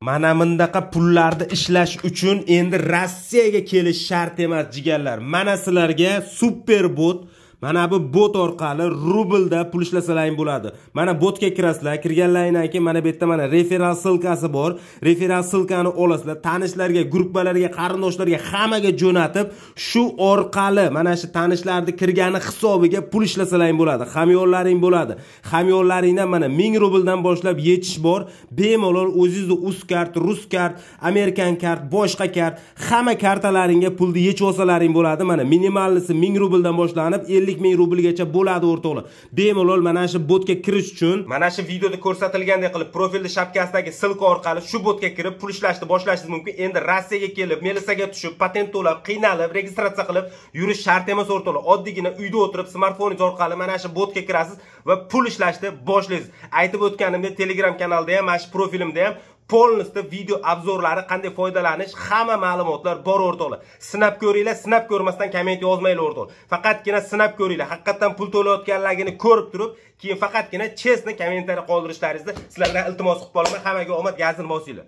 Mana bundaqa pullarni ishlash uchun endi Rossiyaga kelish shart emas jigarlar. Mana sizlarga super bot, mana bu bot orqali rublda pul ishlasalaring bo'ladi. Mana botga kirasizlar, kirganlaringdan keyin mana bu yerda mana referral silkasi bor. Referral silkani olasizlar, tanishlarga, gruppalarga, qarindoshlarga hammaga jo'natib, shu orqali mana shu tanishlarning kirgani hisobiga pul ishlasalaring bo'ladi. Hamyonlaring bo'ladi. Hamyonlaringdan mana 1000 rubldan boshlab yechish bor. Bemalol o'zingizning Uzkart, Ruskart, Amerikan kart, boshqa kart, hamma kartalaringga pulni yechib olsalaring bo'ladi. Mana minimalnisi 1000 rubldan boshlanib 50.000 rublgacha bo'ladi o'rtoqlar. Bemalol mana shu botga kirish uchun mana shu videoda ko'rsatilgandek qilib profilda shapkasidagi silka orqali shu botga kirib pul ishlashni boshlashingiz mumkin. Endi Rossiyaga kelib, Melisaga tushib, patent to'lab, qiynalib, registratsiya qilib yurish shart emas o'rtoqlar. Oddiygina uyda o'tirib smartfoningiz orqali mana shu botga kirasiz va pul ishlashni boshlaysiz. Aytib o'tganimdek Telegram kanalda ham, mana shu profilimda ham polностью video obzorlari, qanday foydalanish, hamma ma'lumotlar bor o'rtoqlar. Sinab ko'ringlar, sinab ko'rmasdan komment yozmanglar o'rtoqlar. Faqatgina sinab ko'ringlar. Haqiqatan pul to'layotganligini ko'rib turib, keyin faqatgina chestni kommentariy qoldirishlaringizni sizlardan iltimos qilib qolaman. Hammaga omad, gazini bosinglar.